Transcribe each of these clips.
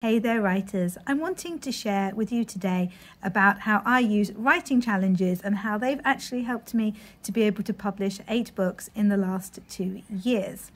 Hey there writers, I'm wanting to share with you today about how I use writing challenges and how they've actually helped me to be able to publish 8 books in the last 2 years.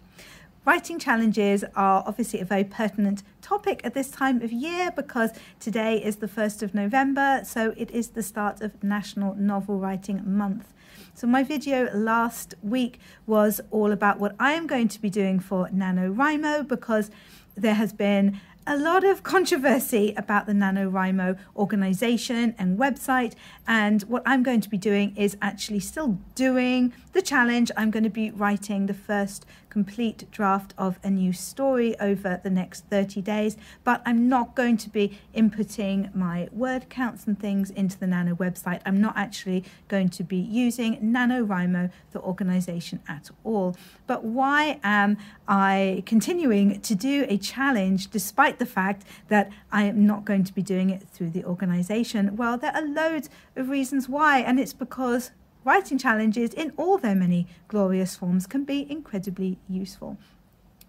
Writing challenges are obviously a very pertinent topic at this time of year because today is the 1st of November, so it is the start of National Novel Writing Month. So my video last week was all about what I am going to be doing for NaNoWriMo because there has been a lot of controversy about the NaNoWriMo organization and website, and what I'm going to be doing is actually still doing the challenge. I'm going to be writing the first complete draft of a new story over the next 30 days, but I'm not going to be inputting my word counts and things into the Nano website. I'm not actually going to be using NaNoWriMo, the organization, at all. But why am I continuing to do a challenge despite the fact that I am not going to be doing it through the organization? Well, there are loads of reasons why, and it's because writing challenges in all their many glorious forms can be incredibly useful.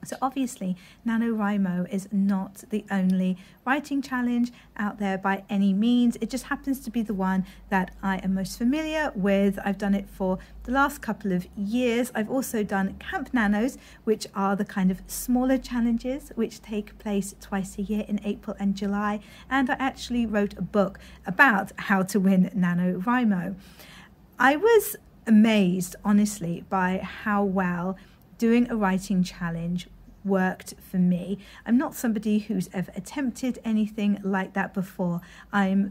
So obviously NaNoWriMo is not the only writing challenge out there by any means. It just happens to be the one that I am most familiar with. I've done it for the last couple of years. I've also done Camp Nanos, which are the kind of smaller challenges which take place twice a year in April and July. And I actually wrote a book about how to win NaNoWriMo. I was amazed, honestly, by how well doing a writing challenge worked for me. I'm not somebody who's ever attempted anything like that before. I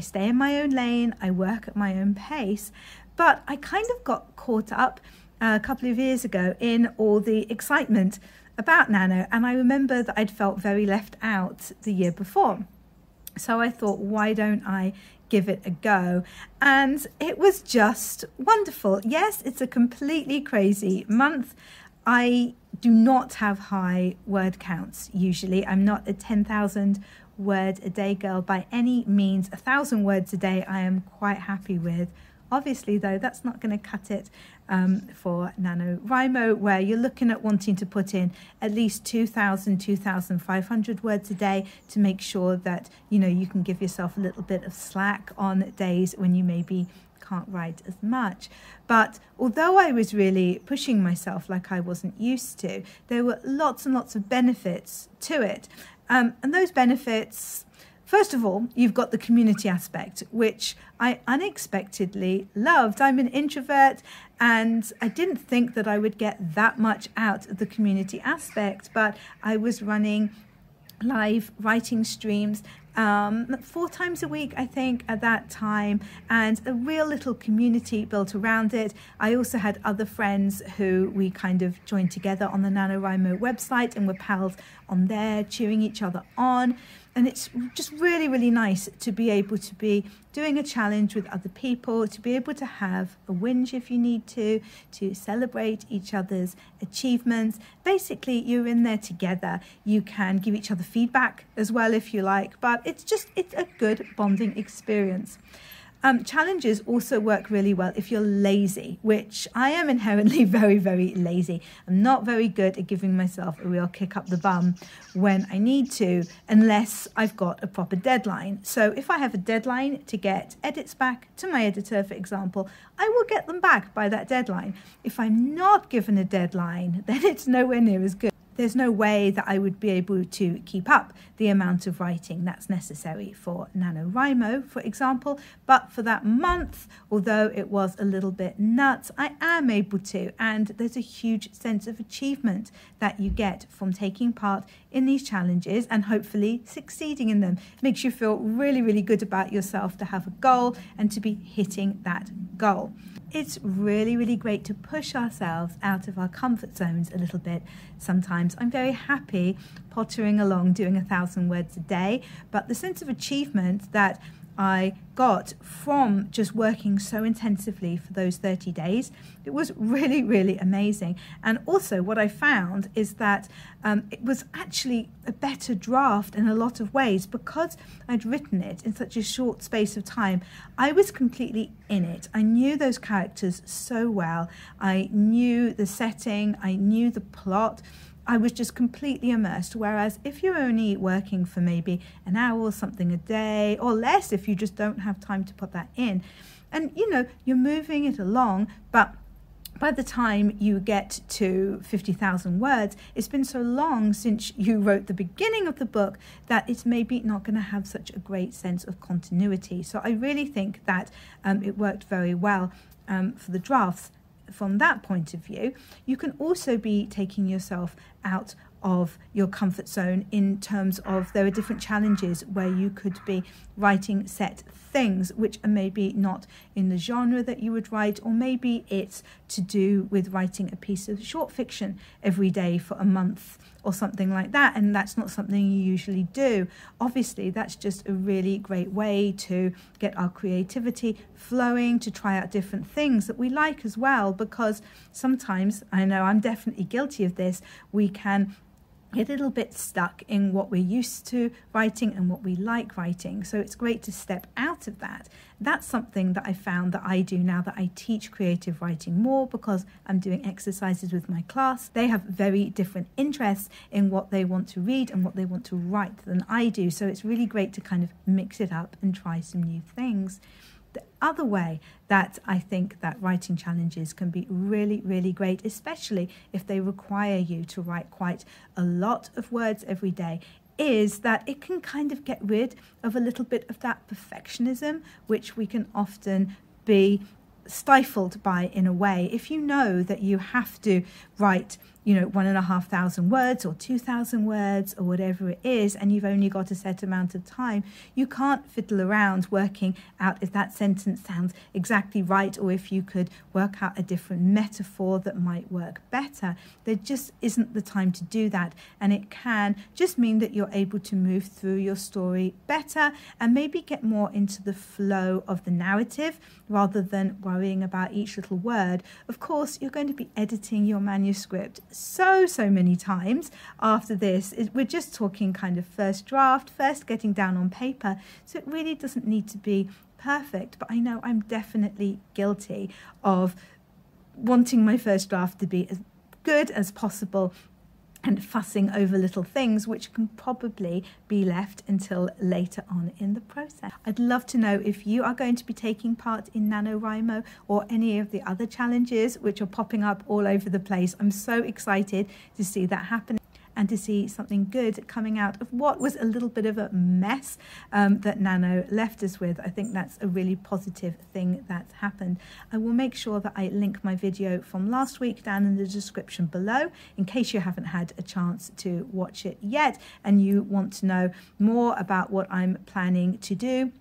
stay in my own lane, I work at my own pace, but I kind of got caught up a couple of years ago in all the excitement about Nano, and I remember that I'd felt very left out the year before. So I thought, why don't I give it a go? And it was just wonderful. Yes, it's a completely crazy month. I do not have high word counts usually. I'm not a 10,000 word a day girl by any means. 1,000 words a day I am quite happy with. Obviously, though, that's not going to cut it for NaNoWriMo, where you're looking at wanting to put in at least 2,000, 2,500 words a day to make sure that, you can give yourself a little bit of slack on days when you maybe can't write as much. But although I was really pushing myself like I wasn't used to, there were lots and lots of benefits to it. And those benefits, first of all, you've got the community aspect, which I unexpectedly loved. I'm an introvert and I didn't think that I would get that much out of the community aspect, but I was running live writing streams 4 times a week, I think, at that time, and a real little community built around it. I also had other friends who we kind of joined together on the NaNoWriMo website and were pals on there, cheering each other on. And it's just really, really nice to be able to be doing a challenge with other people, to be able to have a whinge if you need to celebrate each other's achievements. Basically, you're in there together. You can give each other feedback as well if you like, but it's a good bonding experience. Challenges also work really well if you're lazy, which I am inherently very, very lazy. I'm not very good at giving myself a real kick up the bum when I need to, unless I've got a proper deadline. So if I have a deadline to get edits back to my editor, for example, I will get them back by that deadline. If I'm not given a deadline, then it's nowhere near as good. There's no way that I would be able to keep up the amount of writing that's necessary for NaNoWriMo, for example. But for that month, although it was a little bit nuts, I am able to. And there's a huge sense of achievement that you get from taking part in these challenges and hopefully succeeding in them. It makes you feel really, really good about yourself to have a goal and to be hitting that goal. It's really, really great to push ourselves out of our comfort zones a little bit sometimes. I'm very happy pottering along doing 1,000 words a day, but the sense of achievement that I got from just working so intensively for those 30 days, it was really, really amazing. And also what I found is that it was actually a better draft in a lot of ways because I'd written it in such a short space of time. I was completely in it. I knew those characters so well. I knew the setting, I knew the plot. I was just completely immersed. Whereas if you're only working for maybe an hour or something a day, or less if you just don't have time to put that in, and you're moving it along, but by the time you get to 50,000 words, it's been so long since you wrote the beginning of the book that it's maybe not going to have such a great sense of continuity. So I really think that it worked very well for the drafts from that point of view. You can also be taking yourself out of your comfort zone in terms of there are different challenges where you could be writing set things which are maybe not in the genre that you would write, or maybe it's to do with writing a piece of short fiction every day for a month or something like that, and that's not something you usually do. Obviously, that's just a really great way to get our creativity flowing, to try out different things that we like as well, because sometimes, I know I'm definitely guilty of this, we can get a little bit stuck in what we're used to writing and what we like writing. So it's great to step out of that. That's something that I found that I do now that I teach creative writing more, because I'm doing exercises with my class. They have very different interests in what they want to read and what they want to write than I do. So it's really great to kind of mix it up and try some new things. The other way that I think that writing challenges can be really, really great, especially if they require you to write quite a lot of words every day, is that it can kind of get rid of a little bit of that perfectionism, which we can often be stifled by in a way. If you know that you have to write 1,500 words or 2,000 words or whatever it is, and you've only got a set amount of time, you can't fiddle around working out if that sentence sounds exactly right, or if you could work out a different metaphor that might work better. There just isn't the time to do that, and it can just mean that you're able to move through your story better and maybe get more into the flow of the narrative rather than worrying about each little word. Of course, you're going to be editing your manuscript so many times after this. We're just talking kind of first draft, first getting down on paper, so it really doesn't need to be perfect. But I know I'm definitely guilty of wanting my first draft to be as good as possible and fussing over little things which can probably be left until later on in the process. I'd love to know if you are going to be taking part in NaNoWriMo or any of the other challenges which are popping up all over the place. I'm so excited to see that happen and to see something good coming out of what was a little bit of a mess that Nano left us with. I think that's a really positive thing that's happened. I will make sure that I link my video from last week down in the description below in case you haven't had a chance to watch it yet and you want to know more about what I'm planning to do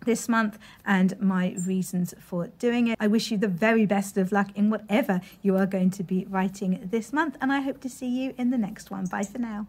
this month and my reasons for doing it. I wish you the very best of luck in whatever you are going to be writing this month, and I hope to see you in the next one. Bye for now.